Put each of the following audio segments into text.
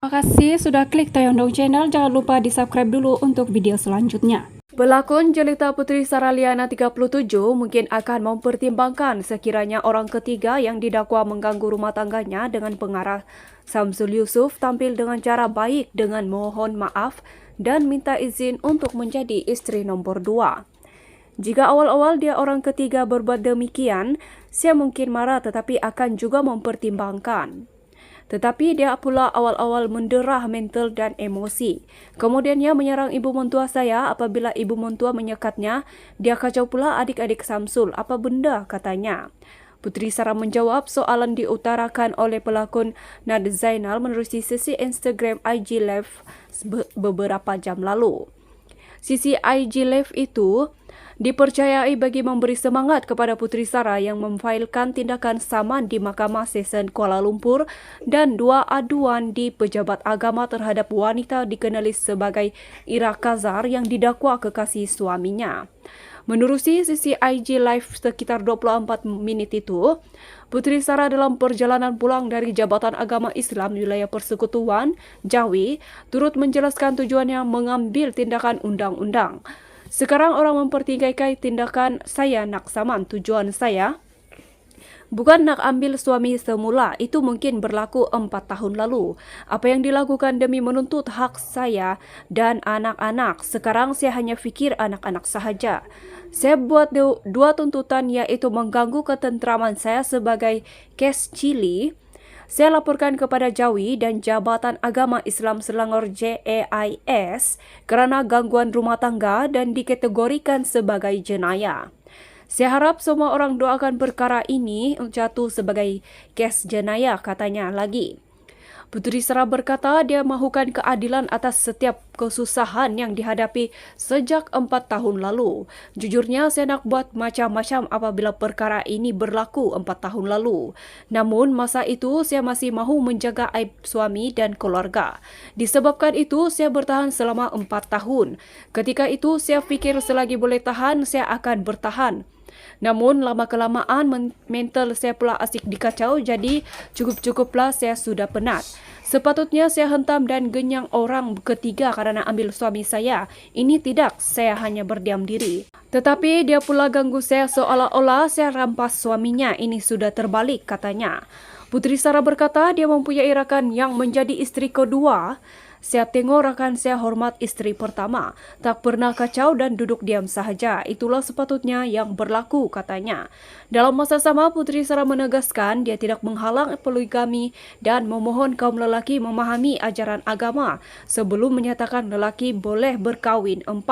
Terima kasih sudah klik Toyondong Channel. Jangan lupa di-subscribe dulu untuk video selanjutnya. Pelakon jelita Putri Saraliana 37 mungkin akan mempertimbangkan sekiranya orang ketiga yang didakwa mengganggu rumah tangganya dengan pengarah Samsul Yusuf tampil dengan cara baik dengan mohon maaf dan minta izin untuk menjadi istri nomor 2. Jika awal-awal dia orang ketiga berbuat demikian, saya mungkin marah tetapi akan juga mempertimbangkan. Tetapi dia pula awal-awal menderah mental dan emosi. Kemudiannya menyerang ibu mentua saya apabila ibu mentua menyekatnya. Dia kacau pula adik-adik Samsul. Apa benda katanya? Putri Sarah menjawab soalan diutarakan oleh pelakon Nad Zainal menerusi sesi Instagram IG Live beberapa jam lalu. Sisi IG Live itu dipercayai bagi memberi semangat kepada Putri Sarah yang memfailkan tindakan saman di Mahkamah Session Kuala Lumpur dan 2 aduan di pejabat agama terhadap wanita dikenali sebagai Ira Kazar yang didakwa kekasih suaminya. Menerusi sisi IG Live sekitar 24 menit itu, Putri Sarah dalam perjalanan pulang dari Jabatan Agama Islam Wilayah Persekutuan, Jawi, turut menjelaskan tujuannya mengambil tindakan undang-undang. Sekarang orang mempertingkatkan tindakan saya nak saman. Tujuan saya bukan nak ambil suami semula. Itu mungkin berlaku 4 tahun lalu. Apa yang dilakukan demi menuntut hak saya dan anak-anak. Sekarang saya hanya fikir anak-anak sahaja. Saya buat 2 tuntutan, yaitu mengganggu ketentraman saya sebagai kes Chili. Saya laporkan kepada Jawi dan Jabatan Agama Islam Selangor JAIS kerana gangguan rumah tangga dan dikategorikan sebagai jenayah. Saya harap semua orang doakan perkara ini jatuh sebagai kes jenayah, katanya lagi. Putri Sarah berkata dia mahukan keadilan atas setiap kesusahan yang dihadapi sejak 4 tahun lalu. Jujurnya saya nak buat macam-macam apabila perkara ini berlaku 4 tahun lalu. Namun masa itu saya masih mahu menjaga aib suami dan keluarga. Disebabkan itu saya bertahan selama 4 tahun. Ketika itu saya fikir selagi boleh tahan saya akan bertahan. Namun lama-kelamaan mental saya pula asyik dikacau, jadi cukup-cukuplah saya sudah penat. Sepatutnya saya hentam dan genyang orang ketiga kerana ambil suami saya. Ini tidak, saya hanya berdiam diri. Tetapi dia pula ganggu saya seolah-olah saya rampas suaminya. Ini sudah terbalik, katanya. Putri Sarah berkata dia mempunyai rakan yang menjadi isteri kedua. Saya tengok rakan saya hormat isteri pertama. Tak pernah kacau dan duduk diam sahaja. Itulah sepatutnya yang berlaku, katanya. Dalam masa sama, Putri Sarah menegaskan dia tidak menghalang poligami dan memohon kaum lelaki memahami ajaran agama sebelum menyatakan lelaki boleh berkahwin 4.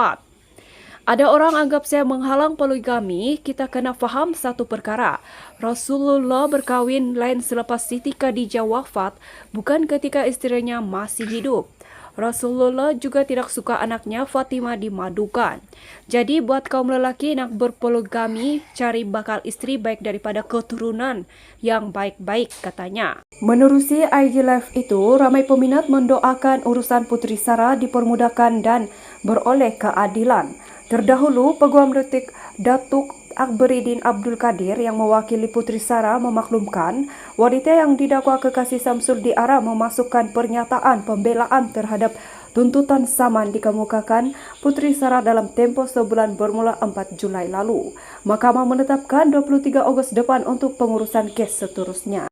Ada orang anggap saya menghalang poligami. Kita kena faham satu perkara. Rasulullah berkahwin lain selepas Siti Khadijah wafat, bukan ketika isterinya masih hidup. Rasulullah juga tidak suka anaknya Fatimah dimadukan. Jadi buat kaum lelaki nak berpoligami, cari bakal istri baik daripada keturunan yang baik-baik, katanya. Menerusi IG Live itu, ramai peminat mendoakan urusan Putri Sarah dipermudahkan dan beroleh keadilan. Terdahulu, Peguam Detik Datuk Akberidin Abdul Kadir yang mewakili Putri Sarah memaklumkan wanita yang didakwa kekasih Samsul diarah memasukkan pernyataan pembelaan terhadap tuntutan saman dikemukakan Putri Sarah dalam tempoh sebulan bermula 4 Julai lalu. Mahkamah menetapkan 23 Ogos depan untuk pengurusan kes seterusnya.